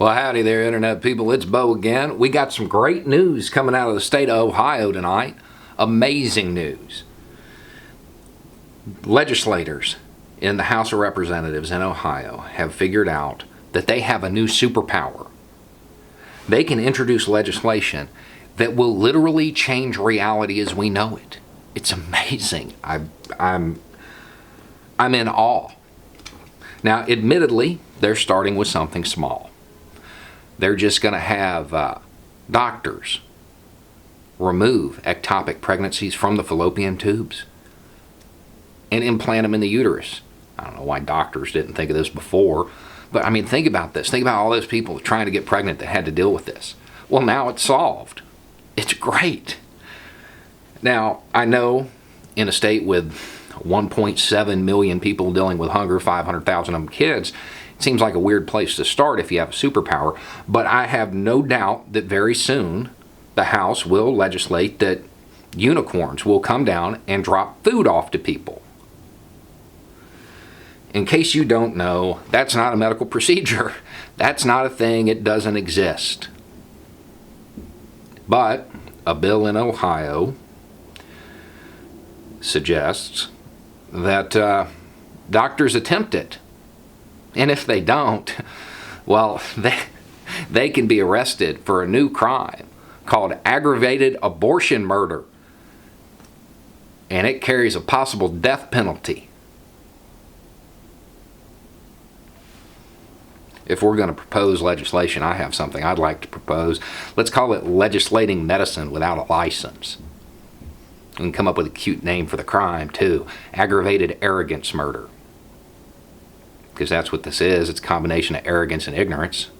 Well, howdy there, Internet people. It's Bo again. We got some great news coming out of the state of Ohio tonight. Amazing news. Legislators in the House of Representatives in Ohio have figured out that they have a new superpower. They can introduce legislation that will literally change reality as we know it. It's amazing. I'm in awe. Now, admittedly, they're starting with something small. They're just going to have doctors remove ectopic pregnancies from the fallopian tubes and implant them in the uterus. I don't know why doctors didn't think of this before, but I mean, think about this. Think about all those people trying to get pregnant that had to deal with this. Well, now it's solved. It's great. Now, I know in a state with 1.7 million people dealing with hunger, 500,000 of them kids, it seems like a weird place to start if you have a superpower, but I have no doubt that very soon the House will legislate that unicorns will come down and drop food off to people. In case you don't know, that's not a medical procedure. That's not a thing. It doesn't exist. But a bill in Ohio suggests that doctors attempt it. And if they don't, well, they can be arrested for a new crime called aggravated abortion murder. And it carries a possible death penalty. If we're going to propose legislation, I have something I'd like to propose. Let's call it legislating medicine without a license. We can come up with a cute name for the crime, too. Aggravated arrogance murder. Because that's what this is. It's a combination of arrogance and ignorance.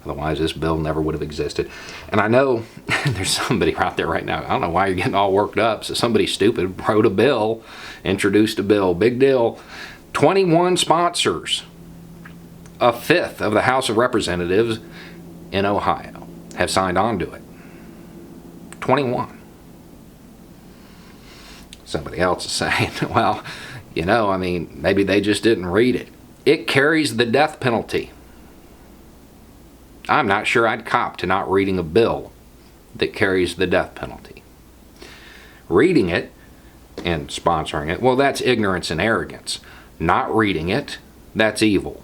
Otherwise, this bill never would have existed. And I know there's somebody out there right now, I don't know why you're getting all worked up. So somebody stupid wrote a bill, introduced a bill, big deal. 21 sponsors, a fifth of the House of Representatives in Ohio have signed on to it. 21. Somebody else is saying, well, you know, I mean, maybe they just didn't read it. It carries the death penalty. I'm not sure I'd cop to not reading a bill that carries the death penalty. Reading it and sponsoring it, well, that's ignorance and arrogance. Not reading it, that's evil.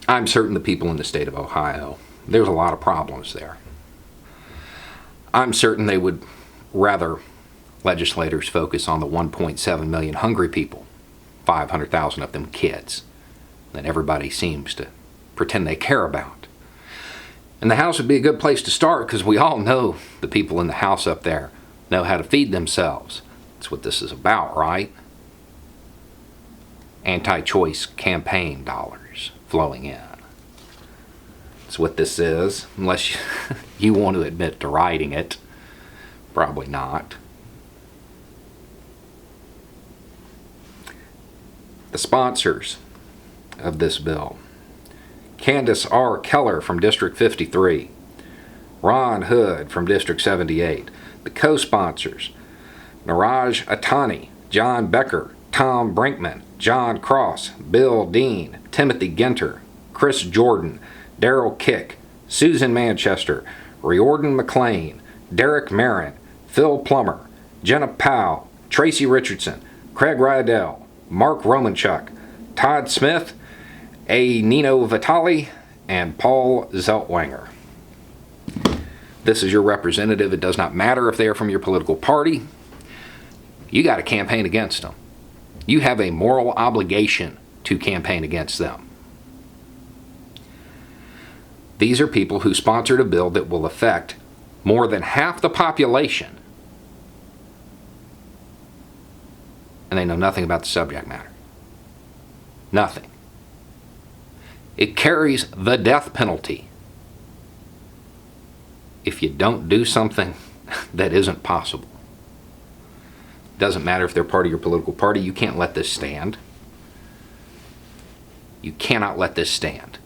I'm certain the people in the state of Ohio, there's a lot of problems there. I'm certain they would rather legislators focus on the 1.7 million hungry people, 500,000 of them kids, that everybody seems to pretend they care about. And the House would be a good place to start because we all know the people in the House up there know how to feed themselves. That's what this is about, right? Anti-choice campaign dollars flowing in. That's what this is, unless you want to admit to writing it. Probably not. The sponsors of this bill: Candace R. Keller from District 53, Ron Hood from District 78. The co-sponsors: Niraj Atani, John Becker, Tom Brinkman, John Cross, Bill Dean, Timothy Ginter, Chris Jordan, Daryl Kick, Susan Manchester, Riordan McLean, Derek Marin, Phil Plummer, Jenna Powell, Tracy Richardson, Craig Rydell, Mark Romanchuk, Todd Smith, A. Nino Vitale, and Paul Zeltwanger. This is your representative. It does not matter if they are from your political party. You got to campaign against them. You have a moral obligation to campaign against them. These are people who sponsored a bill that will affect more than half the population, and they know nothing about the subject matter. Nothing. It carries the death penalty if you don't do something that isn't possible. Doesn't matter if they're part of your political party. You can't let this stand. You cannot let this stand.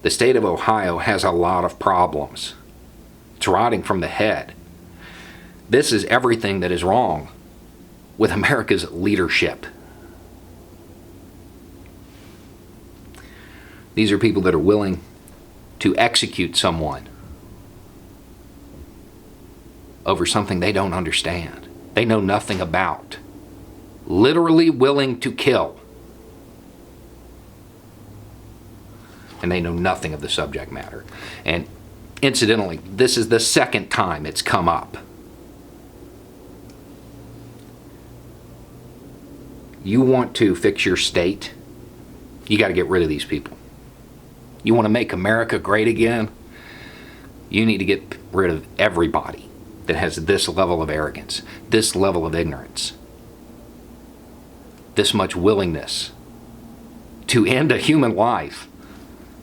The state of Ohio has a lot of problems. It's rotting from the head. This is everything that is wrong with America's leadership. These are people that are willing to execute someone over something they don't understand, they know nothing about. Literally willing to kill. And they know nothing of the subject matter. And incidentally, this is the second time it's come up. You want to fix your state, you got to get rid of these people. You want to make America great again, you need to get rid of everybody that has this level of arrogance, this level of ignorance, this much willingness to end a human life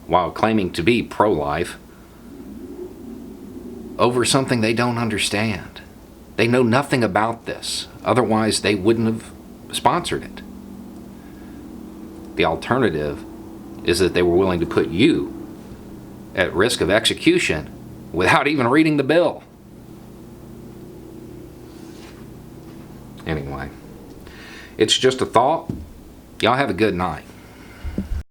while claiming to be pro-life over something they don't understand. They know nothing about this. Otherwise, they wouldn't have sponsored it. The alternative is that they were willing to put you at risk of execution without even reading the bill. Anyway, it's just a thought. Y'all have a good night.